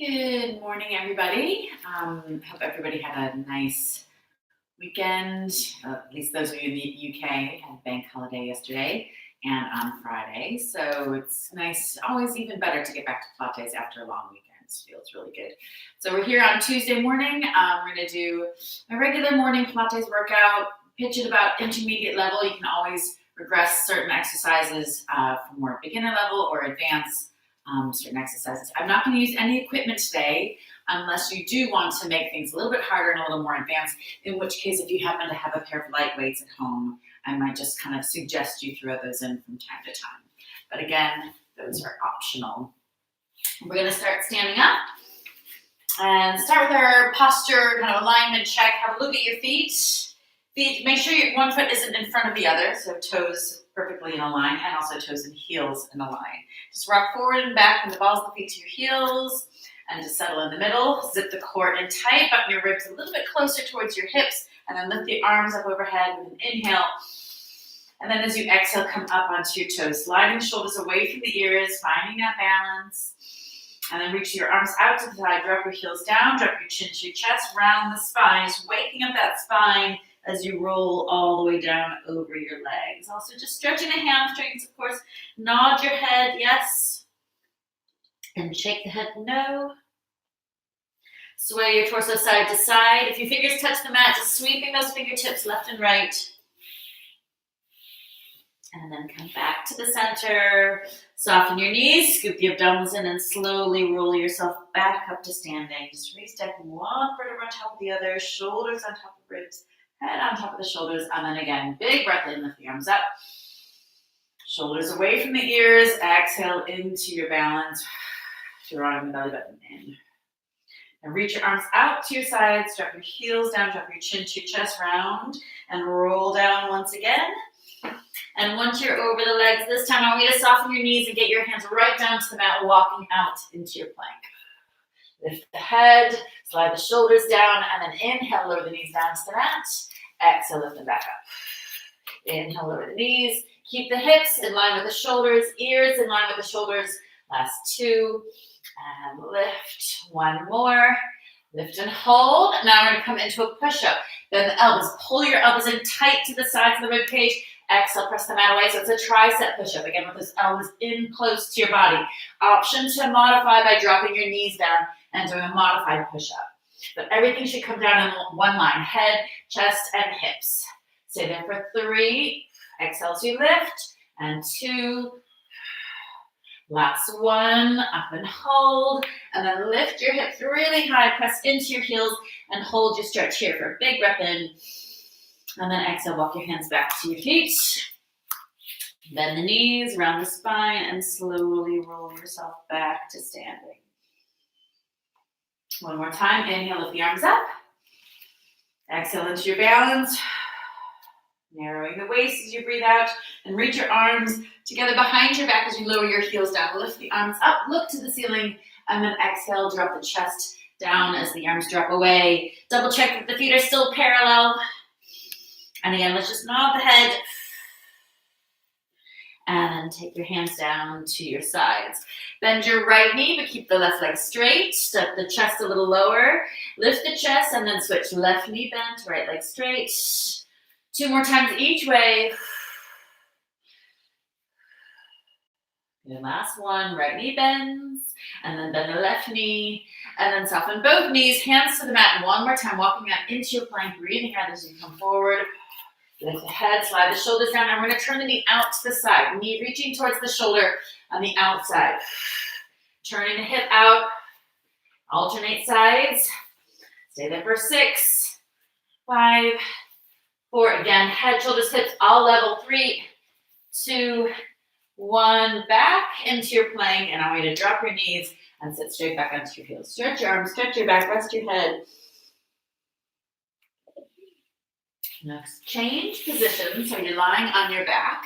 Good morning, everybody. Hope everybody had a nice weekend. At least those of you in the UK had bank holiday yesterday and on Friday. So it's nice, always even better to get back to Pilates after a long weekend. It feels really good. So we're here on Tuesday morning. We're going to do a regular morning Pilates workout, pitch it about intermediate level. You can always regress certain exercises for more beginner level or advanced. Certain exercises. I'm not going to use any equipment today unless you do want to make things a little bit harder and a little more advanced, in which case if you happen to have a pair of light weights at home, I might just kind of suggest you throw those in from time to time. But again, those are optional. We're going to start standing up and start with our posture, kind of alignment check. Have a look at your feet. Make sure your one foot isn't in front of the other, so toes perfectly in a line, and also toes and heels in a line. Just rock forward and back from the balls of the feet to your heels, and just settle in the middle. Zip the core in tight, button your ribs a little bit closer towards your hips, and then lift the arms up overhead with an inhale. And then as you exhale, come up onto your toes, sliding the shoulders away from the ears, finding that balance. And then reach your arms out to the side, drop your heels down, drop your chin to your chest, round the spine, just waking up that spine as you roll all the way down over your legs. Also just stretching the hamstrings, of course. Nod your head, yes. And shake the head, no. Sway your torso side to side. If your fingers touch the mat, just sweeping those fingertips left and right. And then come back to the center. Soften your knees, scoop the abdominals in, and slowly roll yourself back up to standing. Just restacking one vertebra on top of the other, shoulders on top of ribs, head on top of the shoulders, and then again, big breath in, lift the arms up. Shoulders away from the ears, exhale into your balance, drawing the belly button in. And reach your arms out to your sides, drop your heels down, drop your chin to your chest, round, and roll down once again. And once you're over the legs, this time I want you to soften your knees and get your hands right down to the mat, walking out into your plank. Lift the head, slide the shoulders down, and then inhale, lower the knees down to the mat. Exhale, lift them back up. Inhale, lower the knees. Keep the hips in line with the shoulders, ears in line with the shoulders. Last two. And lift. One more. Lift and hold. Now we're going to come into a push-up. Bend the elbows. Pull your elbows in tight to the sides of the rib cage. Exhale, press the mat away. So it's a tricep push-up. Again, with those elbows in close to your body. Option to modify by dropping your knees down and doing a modified push-up. But everything should come down in one line. Head, chest, and hips. Stay there for 3. Exhale as you lift. And 2. Last 1. Up and hold. And then lift your hips really high. Press into your heels and hold your stretch here for a big breath in. And then exhale, walk your hands back to your feet. Bend the knees, round the spine, and slowly roll yourself back to standing. One more time. Inhale, lift the arms up. Exhale into your balance. Narrowing the waist as you breathe out. And reach your arms together behind your back as you lower your heels down. Lift the arms up, look to the ceiling, and then exhale, drop the chest down as the arms drop away. Double check that the feet are still parallel. And again, let's just nod the head. And then take your hands down to your sides. Bend your right knee, but keep the left leg straight. Step the chest a little lower. Lift the chest, and then switch left knee bent, right leg straight. 2 more times each way. And last one, right knee bends. And then bend the left knee. And then soften both knees, hands to the mat. One more time, walking out into your plank. Breathing out as you come forward. Lift the head, slide the shoulders down, and we're going to turn the knee out to the side. Knee reaching towards the shoulder on the outside. Turning the hip out. Alternate sides. Stay there for 6, 5, 4. Again, head, shoulders, hips, all level. 3, 2, 1. Back into your plank, and I want you to drop your knees and sit straight back onto your heels. Stretch your arms, stretch your back, rest your head. Next, change position, so you're lying on your back.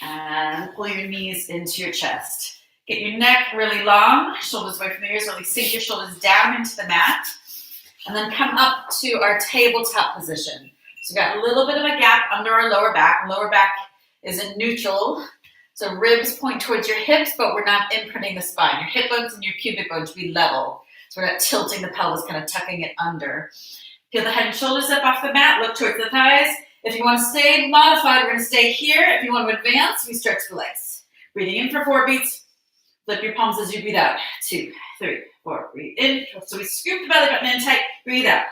And pull your knees into your chest. Get your neck really long, shoulders away from the ears, really sink your shoulders down into the mat. And then come up to our tabletop position. So we've got a little bit of a gap under our lower back. Lower back is in neutral. So ribs point towards your hips, but we're not imprinting the spine. Your hip bones and your pubic bone should be level. So we're not tilting the pelvis, kind of tucking it under. Feel the head and shoulders up off the mat, look towards the thighs. If you want to stay modified, we're going to stay here. If you want to advance, we stretch the legs. Breathing in for 4 beats. Flip your palms as you breathe out. 2, 3, 4. Breathe in. So we scoop the belly button in tight. Breathe out.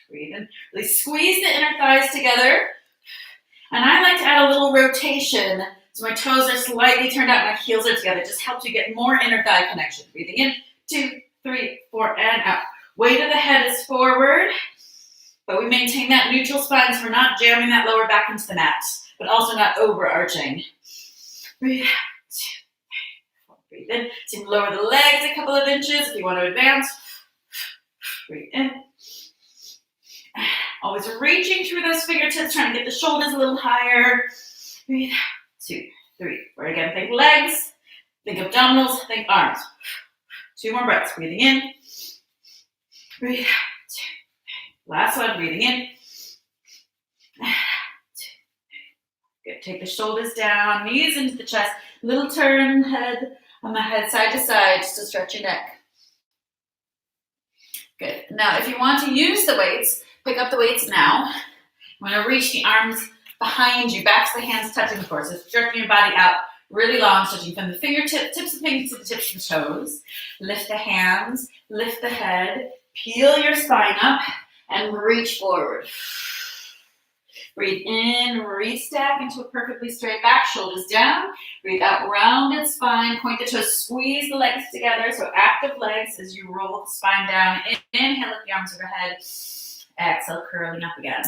Breathe in. Really squeeze the inner thighs together. And I like to add a little rotation. So my toes are slightly turned out, my heels are together. It just helps you get more inner thigh connection. Breathing in. 2, 3, 4, and out. Weight of the head is forward. But we maintain that neutral spine so we're not jamming that lower back into the mat, but also not overarching. Breathe out. 2, 3, 4. Breathe in. So you can lower the legs a couple of inches if you want to advance. Breathe in. Always reaching through those fingertips, trying to get the shoulders a little higher. Breathe out. 2, 3, 4. Again, think legs, think abdominals, think arms. 2 more breaths. Breathing in. Breathe out. Last one, breathing in. Good. Take the shoulders down, knees into the chest. Little turn head on the head side to side just to stretch your neck. Good. Now, if you want to use the weights, pick up the weights now. I'm going to reach the arms behind you, back to the hands touching the floor. So stretching your body out really long, stretching from the fingertips, tips of fingers to the tips of the toes. Lift the hands, lift the head, peel your spine up, and reach forward. Breathe in, restack into a perfectly straight back, shoulders down. Breathe out, rounded spine, point the toes, squeeze the legs together. So active legs as you roll the spine down. Inhale, lift the arms overhead. Exhale, curling up again.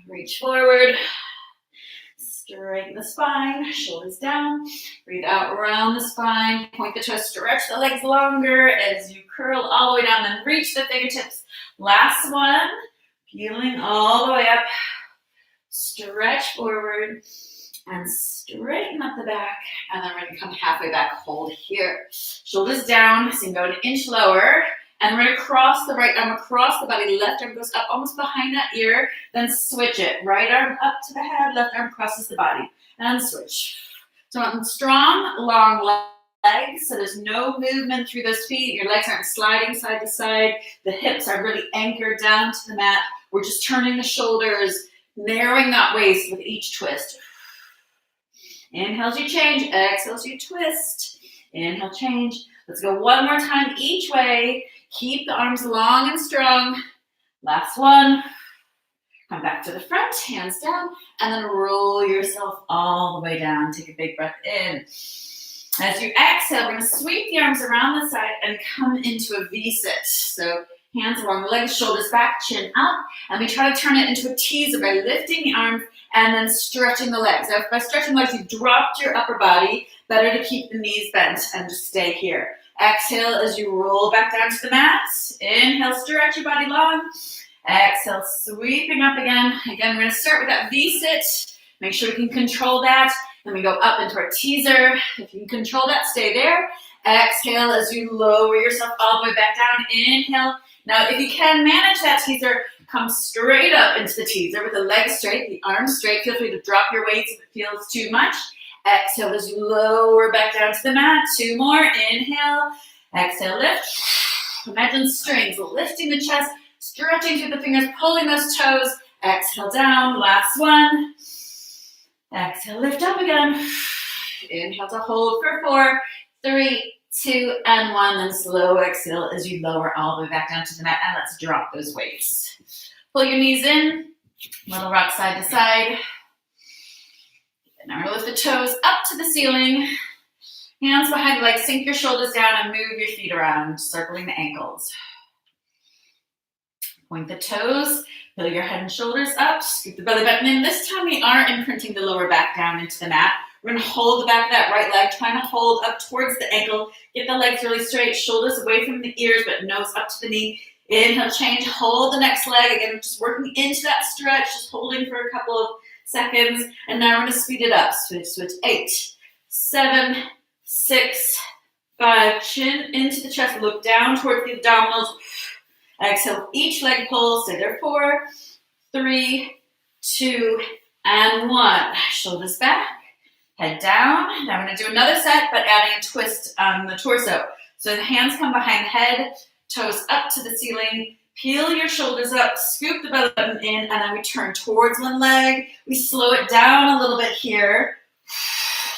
Reach forward. Straighten the spine, shoulders down. Breathe out, round the spine. Point the toes, stretch the legs longer as you curl all the way down. Then reach the fingertips. Last one. Peeling all the way up. Stretch forward and straighten up the back. And then we're going to come halfway back. Hold here. Shoulders down. So you can go an inch lower. And we're going to cross the right arm across the body. Left arm goes up almost behind that ear. Then switch it. Right arm up to the head. Left arm crosses the body. And switch. So strong, long legs. So there's no movement through those feet. Your legs aren't sliding side to side. The hips are really anchored down to the mat. We're just turning the shoulders, narrowing that waist with each twist. Inhale as you change. Exhale as you twist. Inhale, change. Let's go one more time each way. Keep the arms long and strong. Last one. Come back to the front, hands down, and then roll yourself all the way down. Take a big breath in. As you exhale, we're going to sweep the arms around the side and come into a V-sit. So hands along the legs, shoulders back, chin up, and we try to turn it into a teaser by lifting the arms and then stretching the legs. Now, if by stretching the legs, you've dropped your upper body, better to keep the knees bent and just stay here. Exhale as you roll back down to the mat. Inhale, stretch your body long. Exhale, sweeping up again. Again, we're going to start with that V-sit. Make sure we can control that. Then we go up into our teaser. If you can control that, stay there. Exhale as you lower yourself all the way back down. Inhale. Now, if you can manage that teaser, come straight up into the teaser with the legs straight, the arms straight. Feel free to drop your weights if it feels too much. Exhale as you lower back down to the mat. 2 more. Inhale. Exhale, lift. Imagine strings lifting the chest, stretching through the fingers, pulling those toes. Exhale down. Last one. Exhale, lift up again. Inhale to hold for 4, 3, 2, and 1. Then slow exhale as you lower all the way back down to the mat. And let's drop those weights. Pull your knees in. Little rock side to side. Now we're going to lift the toes up to the ceiling. Hands behind the legs. Sink your shoulders down and move your feet around, circling the ankles. Point the toes. Peel your head and shoulders up. Scoop the belly button in. This time we are imprinting the lower back down into the mat. We're going to hold the back of that right leg, trying to hold up towards the ankle. Get the legs really straight, shoulders away from the ears, but nose up to the knee. Inhale, change. Hold the next leg. Again, just working into that stretch, just holding for a couple of seconds. And now we're going to speed it up. Switch. 8, 7, 6, 5. Chin into the chest. Look down towards the abdominals. Exhale, each leg pull. Stay there. 4, 3, 2, and 1. Shoulders back, head down. Now we're going to do another set, but adding a twist on the torso. So the hands come behind the head, toes up to the ceiling. Peel your shoulders up, scoop the belly button in, and then we turn towards one leg. We slow it down a little bit here.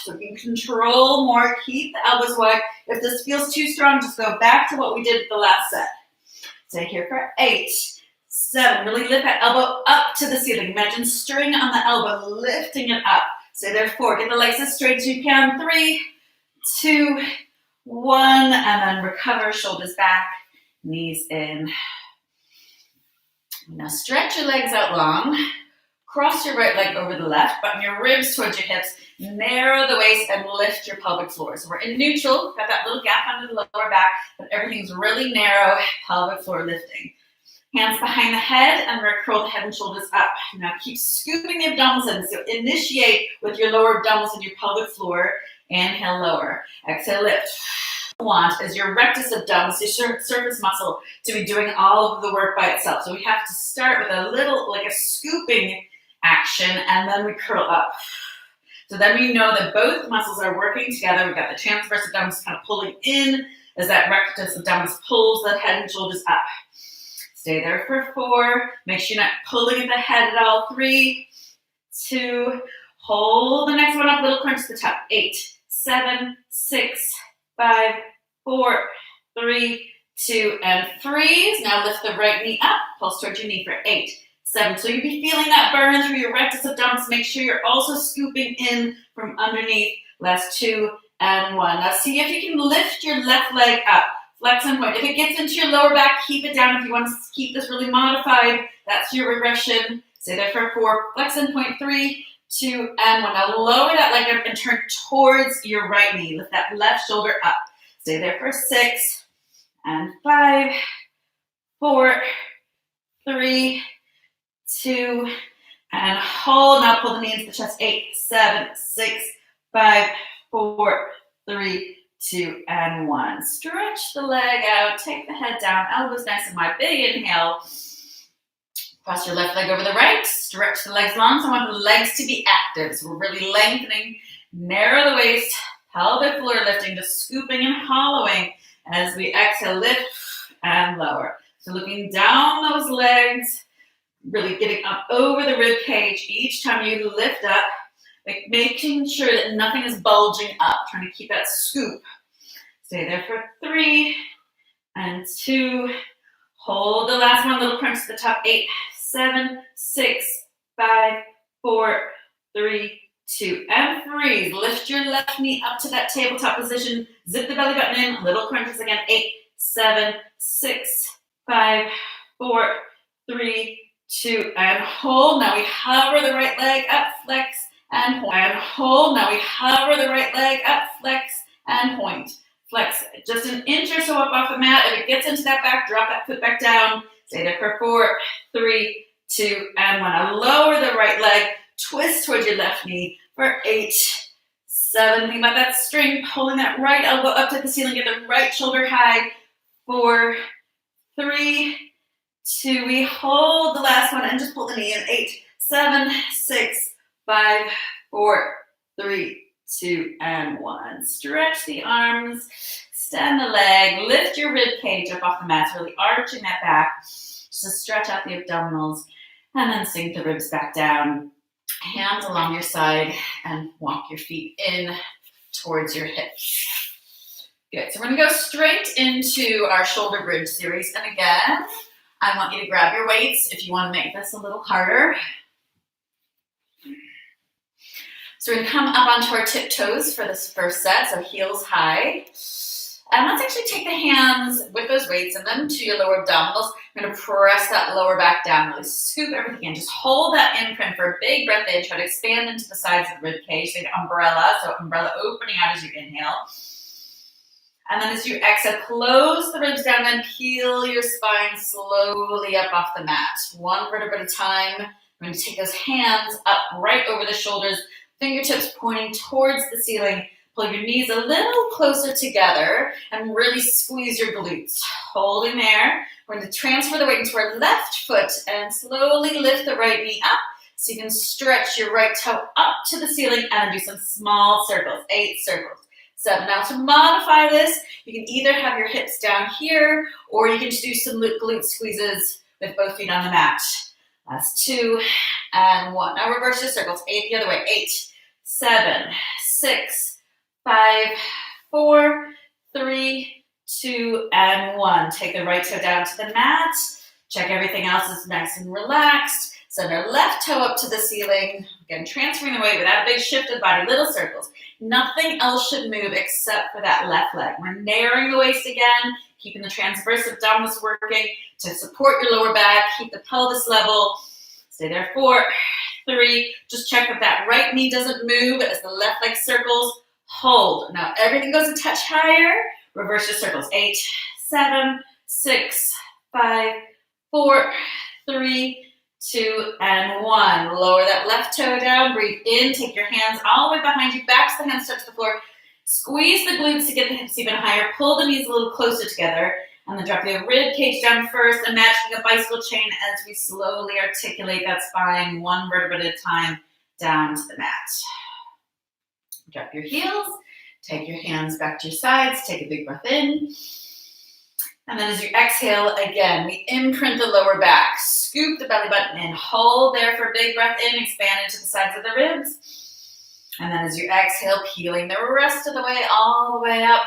So we can control more, keep the elbows wide. If this feels too strong, just go back to what we did at the last set. Stay here for 8, 7. Really lift that elbow up to the ceiling. Imagine string on the elbow, lifting it up. Stay there 4. Get the legs as straight as you can. 3, 2, 1. And then recover, shoulders back, knees in. Now stretch your legs out long. Cross your right leg over the left, button your ribs towards your hips, narrow the waist, and lift your pelvic floor. So we're in neutral, got that little gap under the lower back, but everything's really narrow, pelvic floor lifting. Hands behind the head, and we're curl the head and shoulders up. Now keep scooping the abdominals in. So initiate with your lower abdominals and your pelvic floor. Inhale, lower. Exhale, lift. Want is your rectus abdominis, your surface muscle, to be doing all of the work by itself. So we have to start with a little, like a scooping action, and then we curl up. So then we know that both muscles are working together. We've got the transverse abdominis kind of pulling in as that rectus abdominis pulls the head and shoulders up. Stay there for 4. Make sure you're not pulling at the head at all. 3, 2, hold the next one up, little crunch to the top. 8, 7, 6, 5, 4, 3, 2, and freeze. Now lift the right knee up, pulse towards your knee for 8, 7. So you'll be feeling that burn through your rectus abdominis. Make sure you're also scooping in from underneath. Last 2 and 1. Now see if you can lift your left leg up. Flex and point. If it gets into your lower back, keep it down. If you want to keep this really modified, that's your regression. Stay there for 4. Flex and point. 3, 2, and 1. Now lower that leg up and turn towards your right knee. Lift that left shoulder up. Stay there for 6 and 5, 4, 3, 2, and hold. Now pull the knee into the chest. 8, 7, 6, 5, 4, 3, 2, and 1. Stretch the leg out. Take the head down. Elbows nice and wide. Big inhale. Cross your left leg over the right. Stretch the legs long. So I want the legs to be active. So we're really lengthening. Narrow the waist. Pelvic floor lifting. Just scooping and hollowing as we exhale. Lift and lower. So looking down those legs. Really getting up over the rib cage each time you lift up. Making sure that nothing is bulging up. Trying to keep that scoop. Stay there for 3 and 2. Hold the last one. Little crunch to the top. 8, 7, 6, 5, 4, 3, 2, and freeze. Lift your left knee up to that tabletop position. Zip the belly button in. Little crunches again. 8, 7, 6, 5, 4, 3, 2, and hold. Now we hover the right leg up, flex, and point. And hold. Now we hover the right leg up, flex, and point. Flex just an inch or so up off the mat. If it gets into that back, drop that foot back down. Stay there for 4, 3, 2, and 1. Now lower the right leg. Twist towards your left knee for 8, 7. Think about that string, pulling that right elbow up to the ceiling. Get the right shoulder high. 4, 3, 2. We hold the last one and just pull the knee in. 8, 7, 6, 5, 4, 3, 2, and 1. Stretch the arms, extend the leg, lift your rib cage up off the mat, really arching that back. Just to stretch out the abdominals, and then sink the ribs back down. Hands along your side, and walk your feet in towards your hips. Good, so we're gonna go straight into our shoulder bridge series. And again, I want you to grab your weights if you wanna make this a little harder. So we're gonna come up onto our tiptoes for this first set, so heels high. And let's actually take the hands with those weights and then to your lower abdominals. We're gonna press that lower back down, really scoop everything in. Just hold that imprint for a big breath in. Try to expand into the sides of the rib cage. Think umbrella, so umbrella opening out as you inhale. And then as you exhale, close the ribs down and peel your spine slowly up off the mat. One vertebra at a time. We're gonna take those hands up right over the shoulders. Fingertips pointing towards the ceiling. Pull your knees a little closer together and really squeeze your glutes. Holding there. We're going to transfer the weight into our left foot and slowly lift the right knee up. So you can stretch your right toe up to the ceiling and do some small circles, 8 circles. 7. Now to modify this, you can either have your hips down here, or you can just do some glute squeezes with both feet on the mat. Last 2 and 1. Now reverse your circles, 8 the other way. 8, 7, 6, 5, 4, 3, 2, and 1. Take the right toe down to the mat. Check everything else is nice and relaxed. Send our left toe up to the ceiling. Again, transferring the weight without a big shift of the body, little circles. Nothing else should move except for that left leg. We're narrowing the waist again, keeping the transverse abdominis working to support your lower back. Keep the pelvis level. Stay there. 4, 3. Just check that that right knee doesn't move as the left leg circles. Hold. Now everything goes a touch higher. Reverse your circles. 8, 7, 6, 5, 4, 3, 2, and 1. Lower that left toe down. Breathe in. Take your hands all the way behind you. Back to the hands touch the floor. Squeeze the glutes to get the hips even higher. Pull the knees a little closer together. And then drop the rib cage down first. Imagining a bicycle chain as we slowly articulate that spine, one vertebra at a time, down to the mat. Drop your heels. Take your hands back to your sides. Take a big breath in. And then as you exhale, again, we imprint the lower back. Scoop the belly button in. Hold there for a big breath in. Expand into the sides of the ribs. And then as you exhale, peeling the rest of the way, all the way up.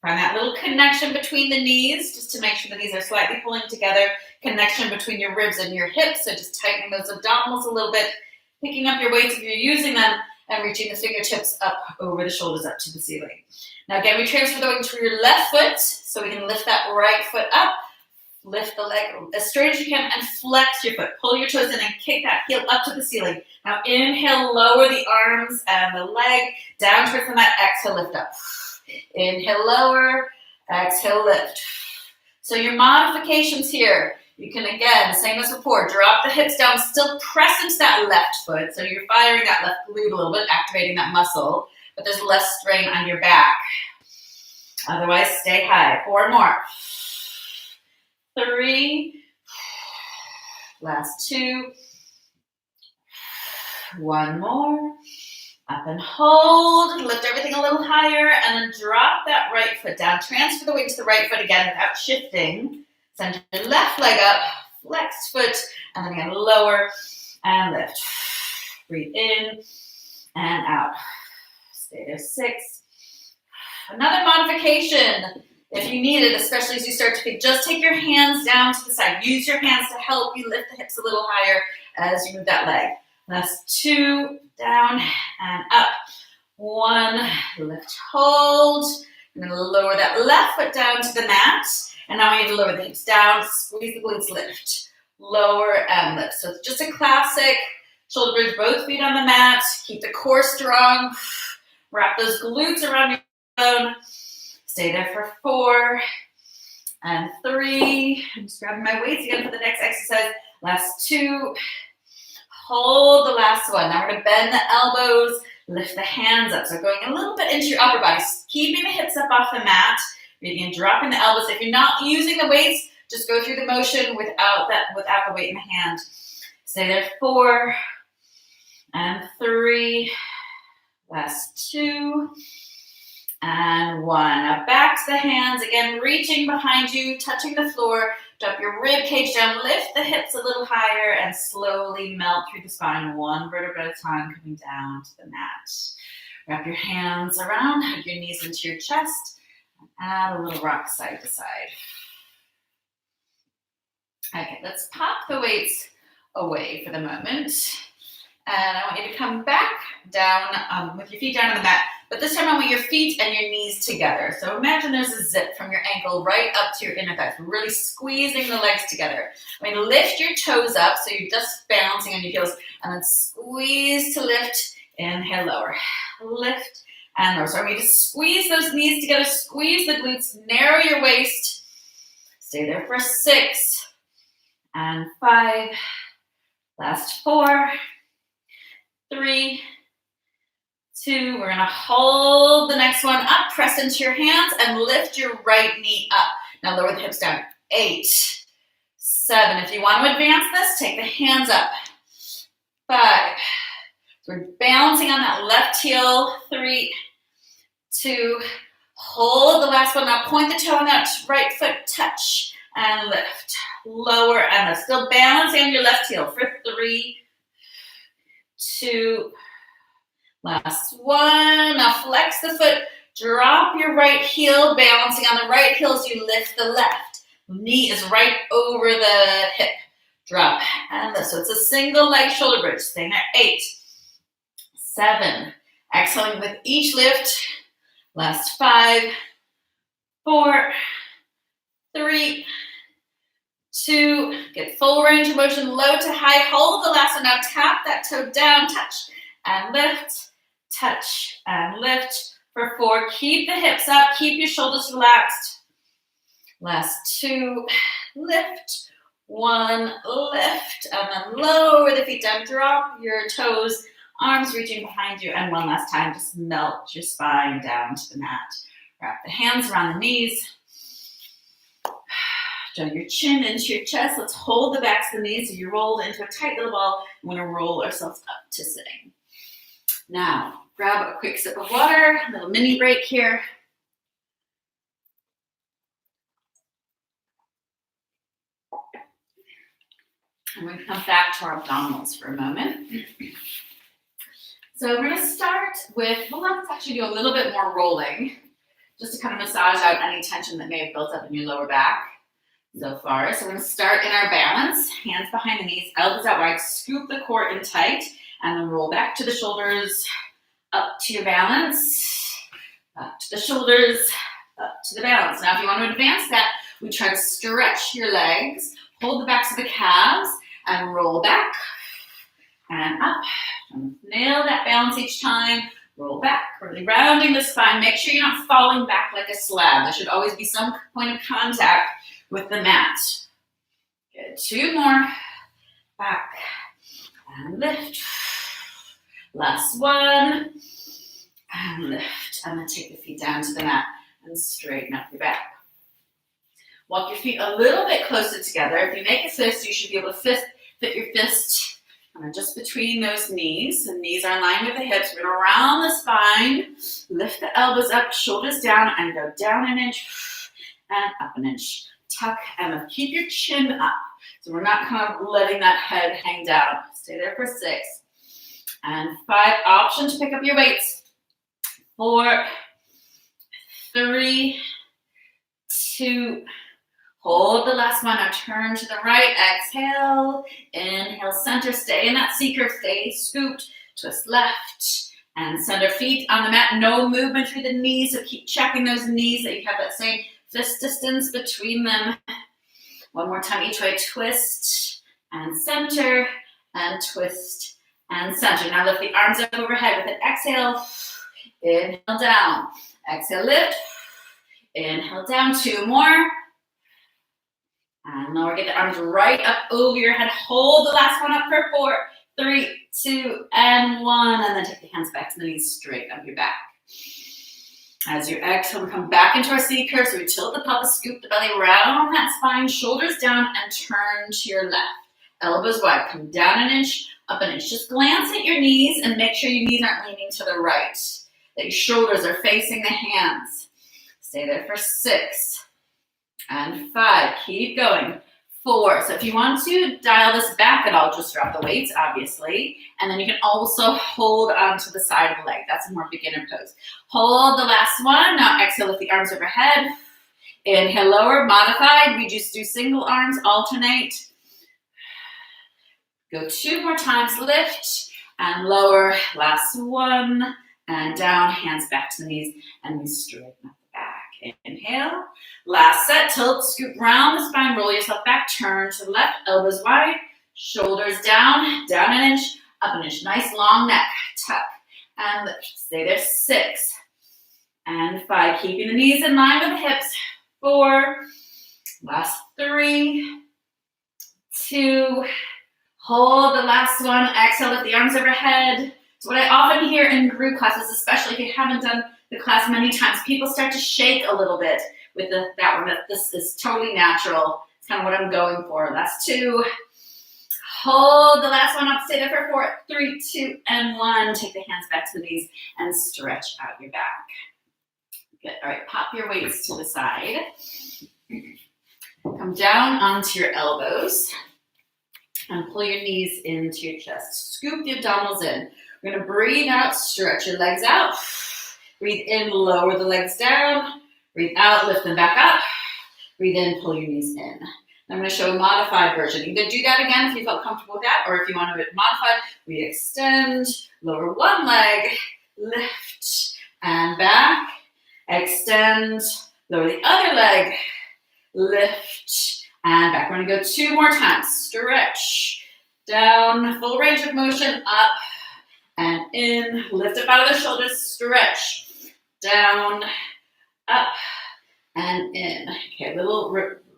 Find that little connection between the knees, just to make sure the knees are slightly pulling together. Connection between your ribs and your hips. So just tightening those abdominals a little bit. Picking up your weights if you're using them. And reaching the fingertips up over the shoulders up to the ceiling. Now again, we transfer the weight to your left foot, so we can lift that right foot up, lift the leg as straight as you can, and flex your foot. Pull your toes in and kick that heel up to the ceiling. Now inhale, lower the arms and the leg down towards the mat. Exhale, lift up. Inhale, lower. Exhale, lift. So your modifications here, you can again, same as before, drop the hips down, still press into that left foot. So you're firing that left glute a little bit, activating that muscle, but there's less strain on your back. Otherwise, stay high. 4 more. 3. Last 2. 1 more. Up and hold. Lift everything a little higher and then drop that right foot down. Transfer the weight to the right foot again without shifting. Send your left leg up, flexed foot, and then again lower and lift. Breathe in and out. Stay there. 6. Another modification, if you need it, especially as you start to pick, just take your hands down to the side. Use your hands to help you lift the hips a little higher as you move that leg. That's 2, down and up. 1, lift, hold. And then lower that left foot down to the mat. And now we need to lower the hips down, squeeze the glutes, lift, lower and lift. So it's just a classic shoulder bridge, both feet on the mat. Keep the core strong. Wrap those glutes around your bone. Stay there for 4 and 3. I'm just grabbing my weights again for the next exercise. Last 2. Hold the last one. Now we're going to bend the elbows, lift the hands up. So going a little bit into your upper body, keeping the hips up off the mat. Begin dropping the elbows. If you're not using the weights, just go through the motion without the weight in the hand. Stay there. 4 and 3. Last 2 and 1. Now back to the hands. Again, reaching behind you, touching the floor. Drop your rib cage down. Lift the hips a little higher and slowly melt through the spine, one vertebra at a time, coming down to the mat. Wrap your hands around, hug your knees into your chest. Add a little rock side to side. Okay, let's pop the weights away for the moment. And I want you to come back down with your feet down on the mat. But this time I want your feet and your knees together. So imagine there's a zip from your ankle right up to your inner thighs. Really squeezing the legs together. I mean, lift your toes up so you're just balancing on your heels. And then squeeze to lift. Inhale, lower. Lift. And lower. So I want you to squeeze those knees together, squeeze the glutes, narrow your waist. Stay there for 6 and 5. Last 4, 3, 2. We're gonna hold the next one up, press into your hands and lift your right knee up. Now lower the hips down. 8, 7. If you want to advance this, take the hands up. 5. So we're balancing on that left heel. 3, 2, hold the last one. Now point the toe on that right foot, touch and lift. Lower and lift. Still balancing on your left heel for 3, 2, last one. Now flex the foot, drop your right heel, balancing on the right heel as you lift the left. Knee is right over the hip. Drop and lift. So it's a single leg shoulder bridge. Staying there. 8, 7. Exhaling with each lift. Last 5, 4, 3, 2. Get full range of motion, low to high. Hold the last one. Now tap that toe down, touch and lift, touch and lift for 4. Keep the hips up, keep your shoulders relaxed. Last 2, lift. 1, lift, and then lower the feet down. Drop your toes, arms reaching behind you. And one last time, just melt your spine down to the mat. Wrap the hands around the knees. Draw your chin into your chest. Let's hold the backs of the knees. So you rolled into a tight little ball. We're going to roll ourselves up to sitting. Now, grab a quick sip of water, a little mini break here. And we're going to come back to our abdominals for a moment. So we're going to start with, well, let's actually do a little bit more rolling, just to kind of massage out any tension that may have built up in your lower back so far. So we're going to start in our balance, hands behind the knees, elbows out wide, scoop the core in tight, and then roll back to the shoulders, up to your balance, up to the shoulders, up to the balance. Now, if you want to advance that, we try to stretch your legs, hold the backs of the calves, and roll back and up. Nail that balance each time. Roll back, really rounding the spine. Make sure you're not falling back like a slab. There should always be some point of contact with the mat. Good. 2 more. Back and lift. Last one. And lift. And then take the feet down to the mat and straighten up your back. Walk your feet a little bit closer together. If you make a fist, you should be able to fit your fist just between those knees. The knees are in line with the hips. We're going to round the spine, lift the elbows up, shoulders down, and go down an inch and up an inch. Tuck and keep your chin up. So we're not kind of letting that head hang down. Stay there for 6. And 5. Option to pick up your weights. 4, 3, 2, hold the last one. Now turn to the right. Exhale. Inhale, center. Stay in that seeker. Stay scooped. Twist left. And center feet on the mat. No movement through the knees. So keep checking those knees that you have that same fist distance between them. One more time each way. Twist and center. And twist and center. Now lift the arms up overhead with an exhale. Inhale down. Exhale, lift. Inhale down. 2 more. And lower, get the arms right up over your head. Hold the last one up for 4, 3, 2, and 1. And then take the hands back to the knees, straight up your back. As you exhale, we come back into our seeker. So we tilt the pelvis, scoop the belly, round that spine, shoulders down, and turn to your left. Elbows wide, come down an inch, up an inch. Just glance at your knees and make sure your knees aren't leaning to the right, that your shoulders are facing the hands. Stay there for 6. And 5, keep going. 4, so if you want to dial this back at all, just drop the weights, obviously. And then you can also hold onto the side of the leg. That's a more beginner pose. Hold the last one. Now exhale, lift the arms overhead. Inhale, lower, modified. We just do single arms, alternate. Go 2 more times, lift and lower. Last one. And down, hands back to the knees, and we straighten up. Inhale, last set, tilt, scoop, round the spine, roll yourself back, turn to the left, elbows wide, shoulders down, down an inch, up an inch, nice long neck, tuck, and lift. Stay there, 6, and 5, keeping the knees in line with the hips, 4, last 3, 2, hold the last one, exhale, lift the arms overhead. So what I often hear in group classes, especially if you haven't done the class many times, people start to shake a little bit with that one. That this is totally natural. It's kind of what I'm going for. Last 2. Hold the last one up. Stay there for 4, 3, 2, and 1. Take the hands back to the knees and stretch out your back. Good. All right, pop your weights to the side. Come down onto your elbows and pull your knees into your chest. Scoop the abdominals in. We're going to breathe out, stretch your legs out. Breathe in, lower the legs down. Breathe out, lift them back up. Breathe in, pull your knees in. I'm going to show a modified version. Either do that again if you felt comfortable with that, or if you want to modify, we extend, lower one leg, lift, and back. Extend, lower the other leg, lift, and back. We're going to go 2 more times. Stretch, down, full range of motion, up and in. Lift up out of the shoulders, stretch, down, up, and in. Okay,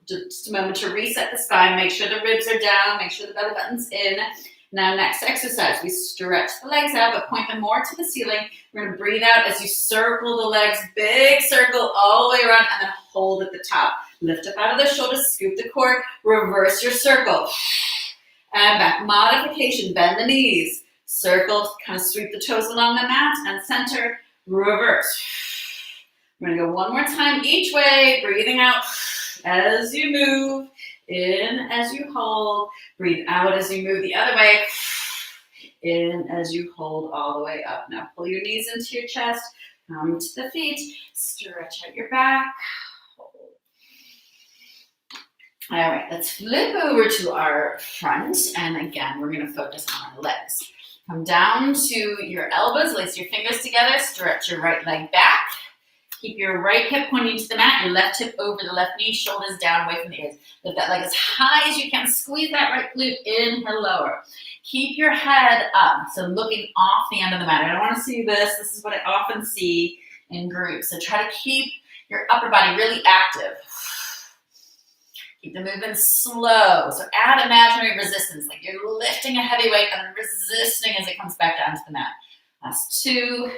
just a moment to reset the spine. Make sure the ribs are down. Make sure the belly button's in. Now, next exercise, we stretch the legs out, but point them more to the ceiling. We're going to breathe out as you circle the legs, big circle all the way around, and then hold at the top. Lift up out of the shoulders, scoop the core, reverse your circle. And back, modification, bend the knees. Circle, kind of sweep the toes along the mat, and center, reverse. We're going to go 1 more time each way, breathing out as you move. In as you hold, breathe out as you move the other way. In as you hold all the way up. Now pull your knees into your chest, come to the feet, stretch out your back. Hold. All right, let's flip over to our front, and again, we're going to focus on our legs. Come down to your elbows, lace your fingers together, stretch your right leg back. Keep your right hip pointing to the mat, your left hip over the left knee, shoulders down away from the ears. Lift that leg as high as you can. Squeeze that right glute, inhale, lower. Keep your head up, so looking off the end of the mat. I don't want to see this. This is what I often see in groups. So try to keep your upper body really active. Keep the movement slow. So add imaginary resistance, like you're lifting a heavy weight and then resisting as it comes back down to the mat. Last 2.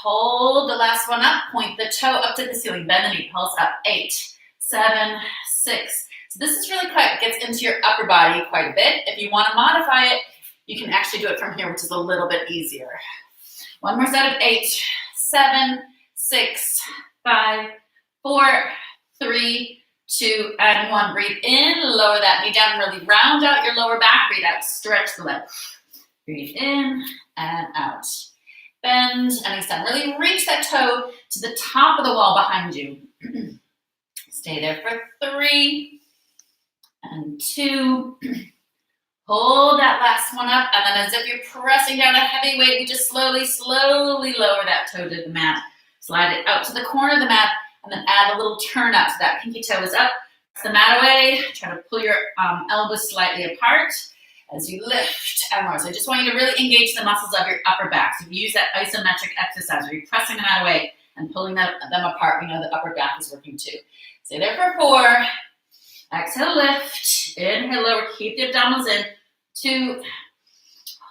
Hold the last one up, point the toe up to the ceiling, bend the knee, pulse up, 8, 7, 6. So this is really quite, gets into your upper body quite a bit. If you want to modify it, you can actually do it from here, which is a little bit easier. 1 more set of 8, 7, 6, 5, 4, 3, 2, and 1. Breathe in, lower that knee down, really round out your lower back. Breathe out, stretch the leg. Breathe in and out. Bend and extend. Really reach that toe to the top of the wall behind you. Stay there for 3 and 2. Hold that last one up, and then as if you're pressing down a heavy weight, you just slowly lower that toe to the mat. Slide it out to the corner of the mat, and then add a little turn up. So that pinky toe is up. Press the mat away. Try to pull your elbows slightly apart as you lift and lower. So I just want you to really engage the muscles of your upper back. So if you use that isometric exercise where you're pressing the mat away and pulling them apart, we know the upper back is working too. Stay there for 4. Exhale, lift. Inhale, lower. Keep the abdominals in. 2.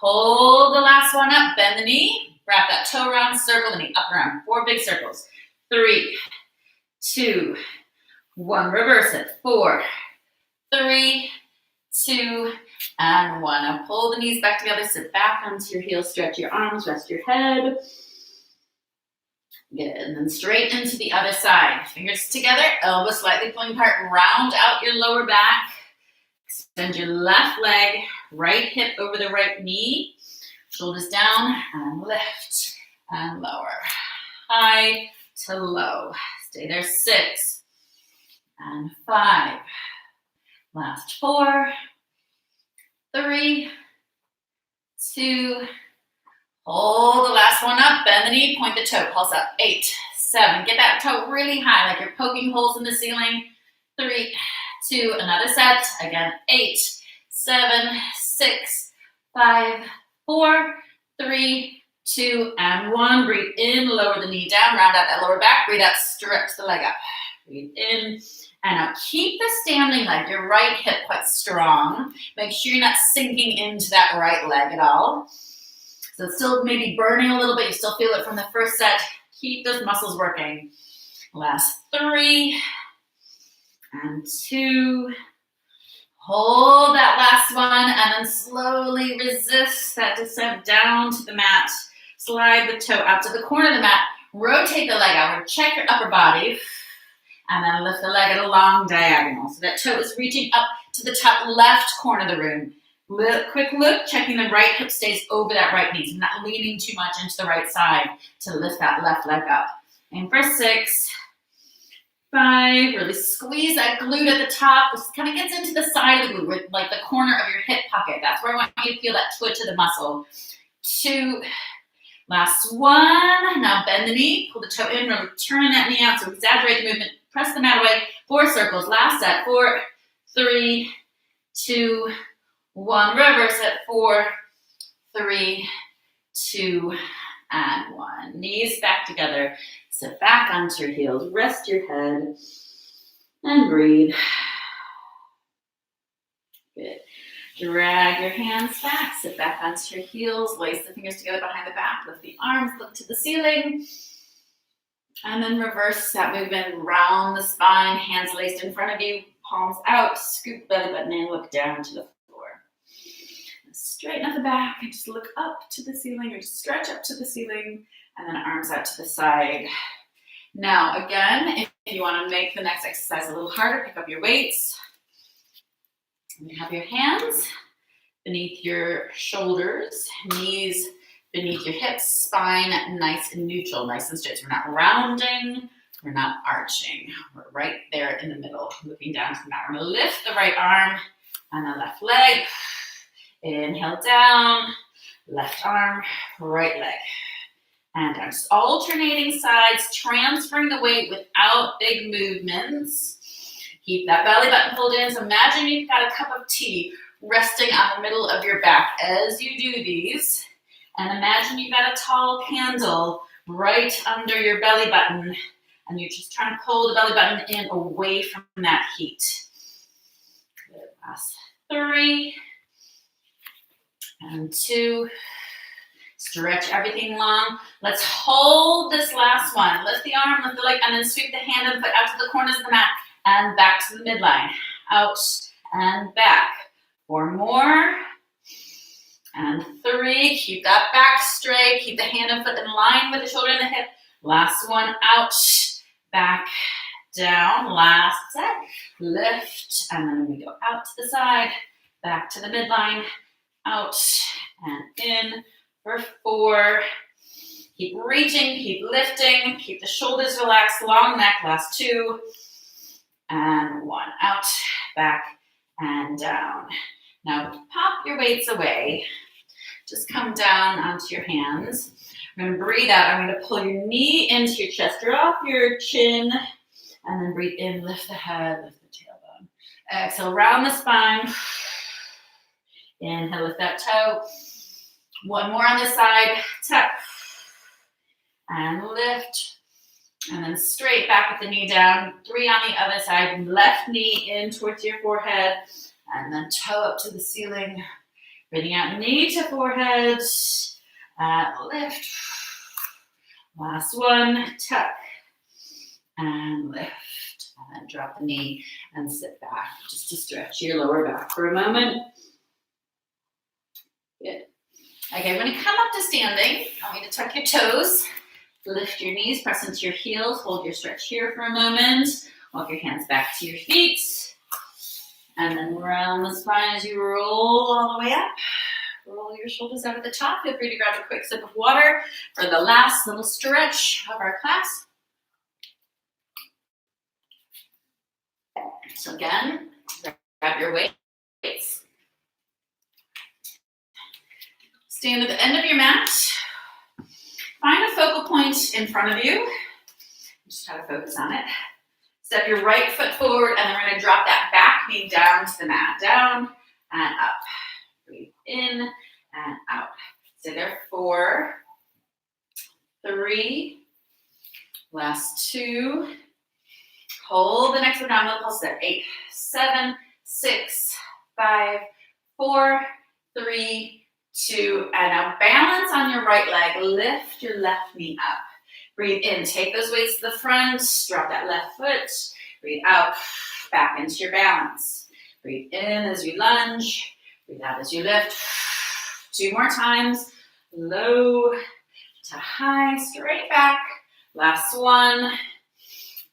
Hold the last one up. Bend the knee. Wrap that toe around. Circle the knee. Up and around. 4 big circles. 3, 2, 1. Reverse it. 4, 3, 2, and 1. Now pull the knees back together, sit back onto your heels, stretch your arms, rest your head. Good, and then straight into the other side. Fingers together, elbows slightly pulling apart, round out your lower back. Extend your left leg, right hip over the right knee, shoulders down, and lift and lower. High to low. Stay there, 6 and 5. Last 4, 3, 2, hold the last one up, bend the knee, point the toe, pulse up, 8, 7, get that toe really high, like you're poking holes in the ceiling, 3, 2, another set, again, 8, 7, 6, 5, 4, 3, 2, and 1, breathe in, lower the knee down, round out that lower back, breathe out, stretch the leg up, breathe in, and now keep the standing leg, your right hip quite strong. Make sure you're not sinking into that right leg at all. So it's still maybe burning a little bit. You still feel it from the first set. Keep those muscles working. Last 3 and 2. Hold that last one and then slowly resist that descent down to the mat. Slide the toe out to the corner of the mat. Rotate the leg outward. Check your upper body. And then lift the leg at a long diagonal. So that toe is reaching up to the top left corner of the room. Quick look, checking the right hip stays over that right knee. So not leaning too much into the right side to lift that left leg up. And for 6, 5, really squeeze that glute at the top. This kind of gets into the side of the glute, with like the corner of your hip pocket. That's where I want you to feel that twitch of the muscle. 2, last 1. Now bend the knee, pull the toe in, really turn that knee out. So exaggerate the movement, press the mat away. 4 circles, last set. 4, 3, 2, 1. Reverse it. 4, 3, 2, and 1. Knees back together. Sit back onto your heels. Rest your head and breathe. Good. Drag your hands back. Sit back onto your heels. Lace the fingers together behind the back. Lift the arms. Look to the ceiling. And then reverse that movement. Round the spine. Hands laced in front of you. Palms out. Scoop belly button in. Look down to the floor. Straighten up the back and just look up to the ceiling, or just stretch up to the ceiling, and then arms out to the side. Now, again, if you want to make the next exercise a little harder, pick up your weights. You have your hands beneath your shoulders, knees beneath your hips, spine nice and neutral, nice and straight. So we're not rounding, we're not arching. We're right there in the middle, looking down to the mat. We're going to lift the right arm and the left leg. Inhale down, left arm, right leg. And down. Just alternating sides, transferring the weight without big movements. Keep that belly button pulled in. So imagine you've got a cup of tea resting on the middle of your back as you do these. And imagine you've got a tall candle right under your belly button. And you're just trying to pull the belly button in away from that heat. Good. Last 3. And 2. Stretch everything long. Let's hold this last one. Lift the arm, lift the leg, and then sweep the hand and foot out to the corners of the mat and back to the midline. Out and back. 4 more. And 3. Keep that back straight. Keep the hand and foot in line with the shoulder and the hip. Last one. Out, back, down. Last set. Lift. And then we go out to the side. Back to the midline. Out and in for 4. Keep reaching, keep lifting, keep the shoulders relaxed, long neck, last 2. And 1. Out, back, and down. Now pop your weights away. Just come down onto your hands. I'm going to breathe out. I'm going to pull your knee into your chest, drop your chin, and then breathe in, lift the head, lift the tailbone. Exhale, round the spine. Inhale, lift that toe. 1 more on this side. Tap. And lift. And then straight back with the knee down. 3 on the other side. Left knee in towards your forehead. And then toe up to the ceiling. Breathing out, knee to forehead. Lift. Last one. Tuck. And lift. And then drop the knee and sit back. Just to stretch your lower back for a moment. Good. Okay, when you come up to standing, I want you to tuck your toes, lift your knees, press into your heels, hold your stretch here for a moment, walk your hands back to your feet, and then round the spine as you roll all the way up. Roll your shoulders out at the top. Feel free to grab a quick sip of water for the last little stretch of our class. So again, grab your weights. Stand at the end of your mat. Find a focal point in front of you. Just try to focus on it. Step your right foot forward, and then we're going to drop that back knee down to the mat. Down and up. Breathe in and out. Stay there. 4, 3. Last 2. Hold the next one down. We'll step 8, 7, 6, 5, 4, 3, 2, and now balance on your right leg. Lift your left knee up. Breathe in. Take those weights to the front. Drop that left foot. Breathe out. back into your balance. Breathe in as you lunge. Breathe out as you lift. 2 more times. Low to high, straight back. Last one.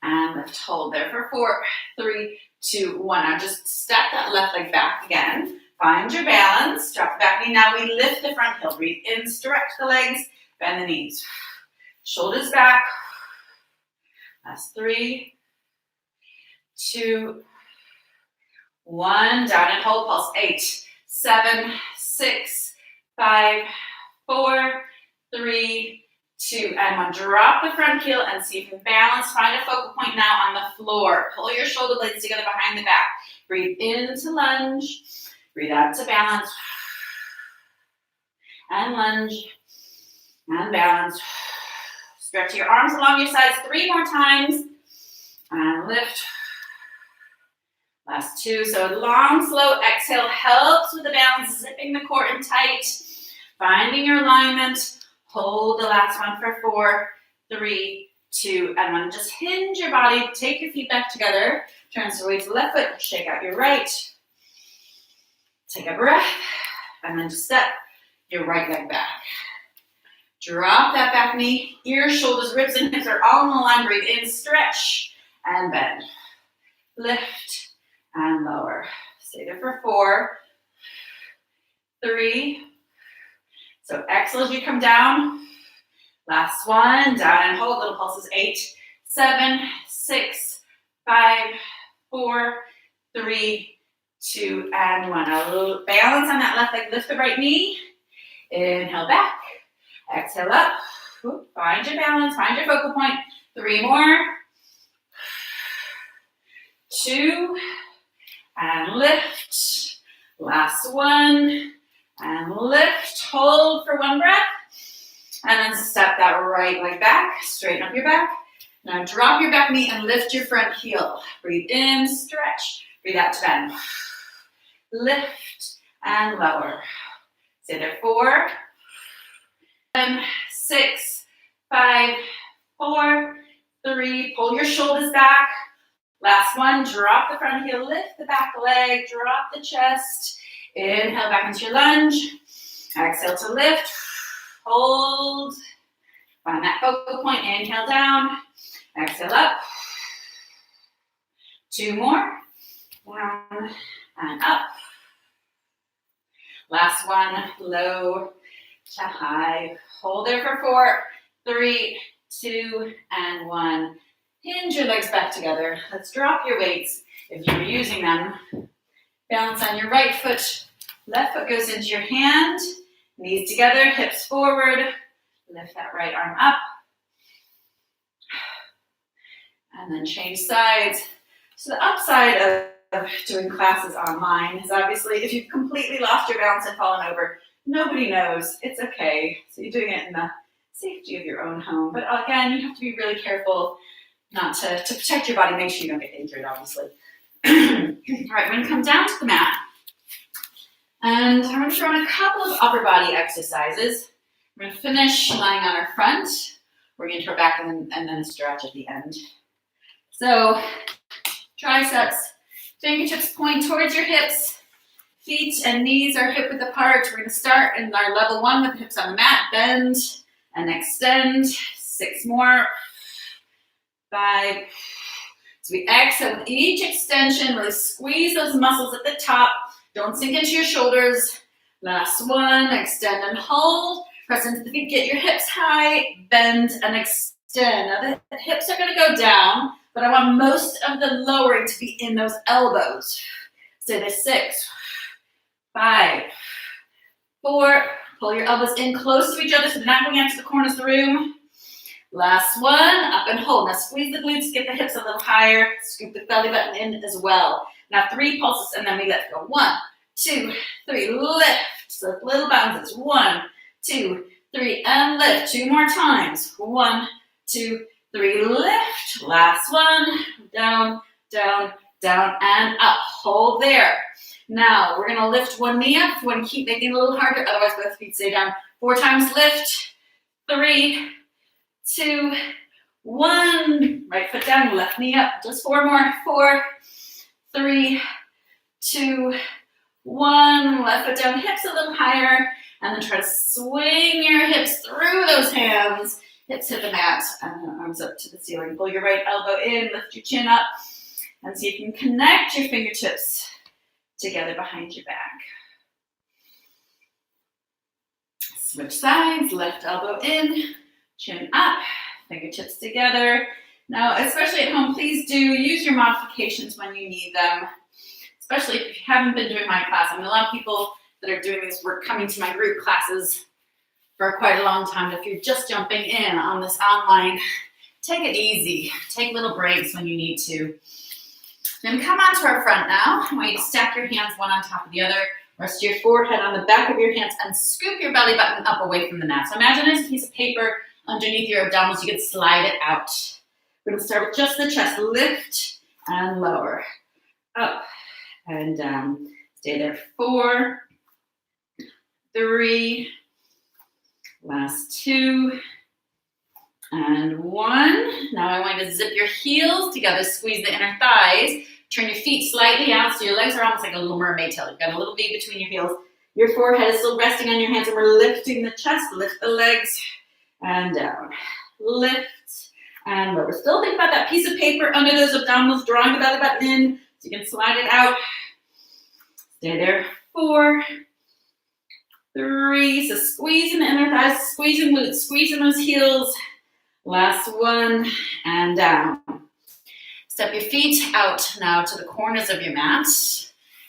And lift, hold there for 4, 3, 2, 1. Now just step that left leg back again. Find your balance. Drop the back knee. Now we lift the front heel. Breathe in, stretch the legs, bend the knees. Shoulders back. Last 3, 2, 1. Down and hold. Pulse. 8, 7, 6, 5, 4, 3, 2, and 1. Drop the front heel and see if you can balance. Find a focal point now on the floor. Pull your shoulder blades together behind the back. Breathe in to lunge. Breathe out to balance. And lunge. And balance. Stretch your arms along your sides 3 more times. And lift. Last 2. So long, slow exhale helps with the balance, zipping the core in tight. Finding your alignment. Hold the last one for 4, 3, 2, and 1. Just hinge your body. Take your feet back together. Transfer weight to the left foot. Shake out your right. Take a breath. And then just step your right leg back. Drop that back knee. Ears, shoulders, ribs, and hips are all in a line. Breathe in, stretch, and bend. Lift and lower. Stay there for 4, 3. So exhale as you come down. Last one. Down and hold. Little pulses. 8, 7, 6, 5, 4, 3, 2, and 1. A little balance on that left leg. Lift the right knee. Inhale back. Exhale up. Find your balance. Find your focal point. 3 more. 2. And lift. Last one. And lift. Hold for 1 breath. And then step that right leg back. Straighten up your back. Now drop your back knee and lift your front heel. Breathe in, stretch. Breathe out to bend. Lift and lower. Stay there. 4, 7, 6, 5, 4, 3. Pull your shoulders back. Last one. Drop the front heel. Lift the back leg. Drop the chest. Inhale back into your lunge. Exhale to lift. Hold. Find that focal point. Inhale down. Exhale up. 2 more. Down and up. Last one. Low to high. Hold there for 4, 3, 2, and 1. Hinge your legs back together. Let's drop your weights if you're using them. Balance on your right foot. Left foot goes into your hand. Knees together, hips forward. Lift that right arm up. And then change sides. So the upside of doing classes online is obviously if you've completely lost your balance and fallen over, nobody knows. It's okay. So you're doing it in the safety of your own home. But again, you have to be really careful not to protect your body. Make sure you don't get injured, obviously. All right, we're going to come down to the mat. And I'm going to throw in a couple of upper body exercises. We're going to finish lying on our front. We're going to throw back and then stretch at the end. So triceps, fingertips point towards your hips. Feet and knees are hip width apart. We're going to start in our level 1 with the hips on the mat. Bend and extend. 6 more. 5. So we exhale with each extension. Really squeeze those muscles at the top. Don't sink into your shoulders. Last one. Extend and hold. Press into the feet. Get your hips high. Bend and extend. Now the hips are going to go down, but I want most of the lowering to be in those elbows. Stay there. 6, 5, 4. Pull your elbows in close to each other so they're not going out to the corners of the room. Last one. Up and hold. Now squeeze the glutes. Get the hips a little higher. Scoop the belly button in as well. Now 3 pulses and then we let go. 1, 2, 3. Lift. So little bounces. 1, 2, 3. And lift. 2 more times. 1, 2, 3. Lift. Last one. Down, down, down, and up. Hold there. Now we're going to lift one knee up. You want to keep making it a little harder. Otherwise, both feet stay down. 4 times lift. 3, 2, 1. Right foot down, left knee up. Just 4 more. 4, 3, 2, 1. Left foot down, hips a little higher, and then try to swing your hips through those hands. Hips hit the mat, and then arms up to the ceiling. Pull your right elbow in, lift your chin up, and see if you can connect your fingertips together behind your back. Switch sides, left elbow in, chin up, fingertips together. Now, especially at home, please do use your modifications when you need them, especially if you haven't been doing my class. I mean, a lot of people that are doing this work coming to my group classes for quite a long time. If you're just jumping in on this online, take it easy. Take little breaks when you need to. Then come onto our front now. I want you to stack your hands one on top of the other. Rest your forehead on the back of your hands and scoop your belly button up away from the mat. So imagine there's a piece of paper underneath your abdominals. You can slide it out. We're going to start with just the chest. Lift and lower. Up and down. Stay there. 4, 3, last 2, and 1. Now I want you to zip your heels together, squeeze the inner thighs, turn your feet slightly out so your legs are almost like a little mermaid tail. You've got a little V between your heels. Your forehead is still resting on your hands, and we're lifting the chest. Lift the legs and down. Lift and lower. Still think about that piece of paper under those abdominals, drawing the belly button in so you can slide it out. Stay there. 4, 3, so squeezing the inner thighs, squeezing glutes, squeezing those heels. Last 1, and down. Step your feet out now to the corners of your mat.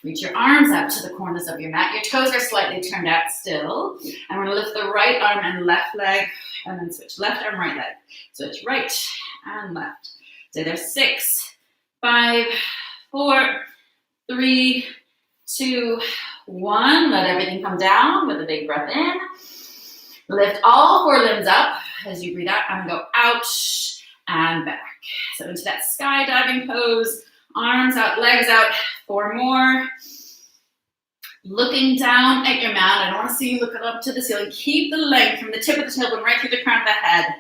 Reach your arms out to the corners of your mat. Your toes are slightly turned out still. And we're gonna lift the right arm and left leg, and then switch left arm, right leg. Switch right and left. So there's 6, 5, 4, 3, 2, 1. Let everything come down with a big breath in. Lift all 4 limbs up. As you breathe out, I'm gonna go out and back. So into that skydiving pose. Arms out, legs out. 4 more. Looking down at your mat. I don't want to see you looking up to the ceiling. Keep the length from the tip of the tailbone right through the crown of the head.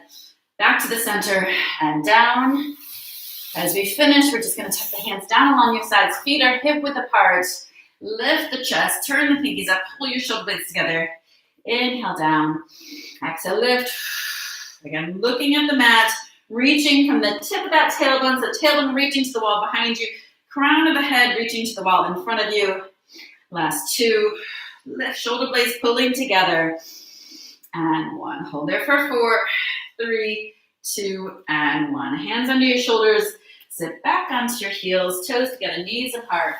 Back to the center and down. As we finish, we're just gonna tuck the hands down along your sides. Feet are hip width apart. Lift the chest, turn the pinkies up, pull your shoulder blades together. Inhale down. Exhale, lift. Again, looking at the mat, reaching from the tip of that tailbone, so the tailbone reaching to the wall behind you, crown of the head reaching to the wall in front of you. Last 2, lift, shoulder blades pulling together. And 1, hold there for 4, 3, 2, and 1. Hands under your shoulders, sit back onto your heels, toes together, knees apart.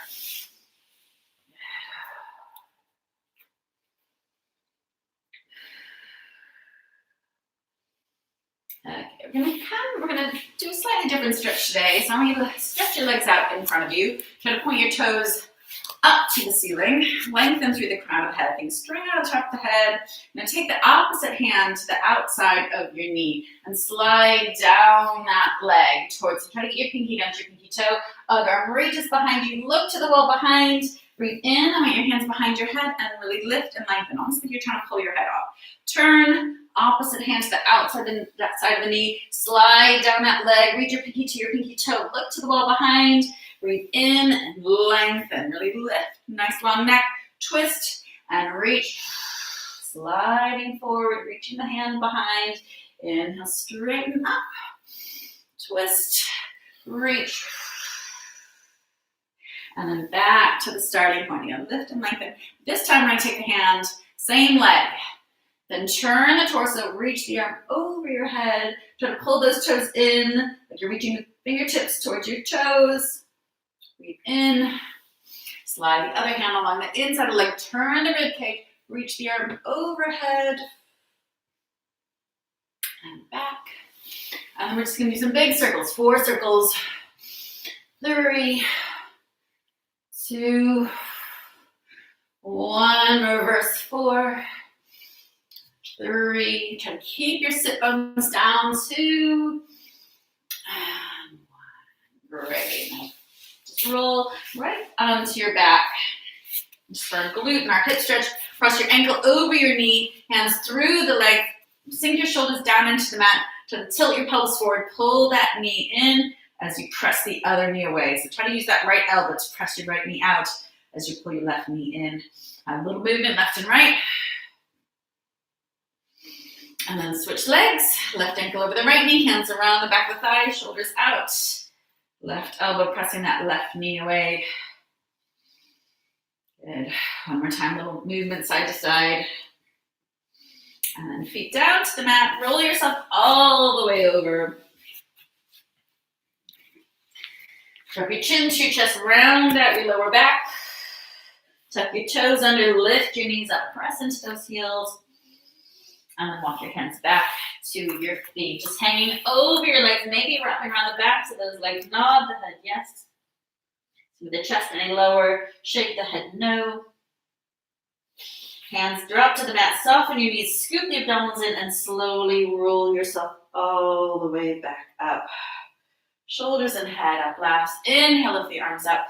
Okay, we're gonna do a slightly different stretch today. So I want you to stretch your legs out in front of you. Try to point your toes up to the ceiling. Lengthen through the crown of the head. Think straight out of the top of the head. Now take the opposite hand to the outside of your knee and slide down that leg towards. Try to get your pinky down to your pinky toe. Other arm reaches behind you. Look to the wall behind. Breathe in. I want your hands behind your head and really lift and lengthen. Almost like you're trying to pull your head off. Turn. Opposite hand to the outside of that side of the knee. Slide down that leg. Reach your pinky to your pinky toe. Look to the wall behind. Breathe in and lengthen. Really lift. Nice long neck. Twist and reach. Sliding forward. Reaching the hand behind. Inhale. Straighten up. Twist. Reach. And then back to the starting point. Again, lift and lengthen. This time we're going to take the hand. Same leg. Then turn the torso, reach the arm over your head. Try to pull those toes in, like you're reaching the fingertips towards your toes. Breathe in. Slide the other hand along the inside of the leg. Turn the rib cage, reach the arm overhead. And back. And then we're just going to do some big circles. 4 circles. 3, 2, 1. Reverse 4. 3, try to keep your sit bones down. 2, and 1. Great. Now just roll right onto your back. Just for our glute and our hip stretch. Cross your ankle over your knee. Hands through the leg. Sink your shoulders down into the mat. Try to tilt your pelvis forward. Pull that knee in. as you press the other knee away. So try to use that right elbow to press your right knee out as you pull your left knee in. A little movement left and right. And then switch legs. Left ankle over the right knee, hands around the back of the thigh, shoulders out. Left elbow pressing that left knee away. Good. One more time, little movement side to side. And then feet down to the mat. Roll yourself all the way over. Drop your chin to your chest, round out your lower back. Tuck your toes under, lift your knees up, press into those heels. And then walk your hands back to your feet. Just hanging over your legs, maybe wrapping around the back so those legs nod the head, yes. With the chest any lower, shake the head no. Hands drop to the mat, soften your knees, scoop the abdominals in, and slowly roll yourself all the way back up. Shoulders and head up last. Inhale, lift the arms up.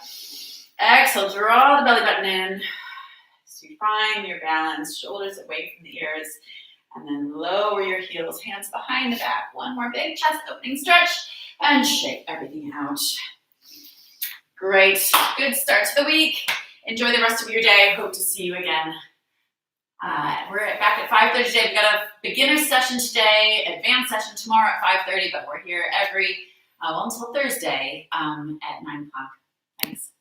Exhale, draw the belly button in. So you find your balance, shoulders away from the ears. And then lower your heels, hands behind the back. One more big chest opening stretch and shake everything out. Great. Good start to the week. Enjoy the rest of your day. Hope to see you again. We're back at 5:30 today. We've got a beginner session today, advanced session tomorrow at 5:30, but we're here every until Thursday at 9 o'clock. Thanks.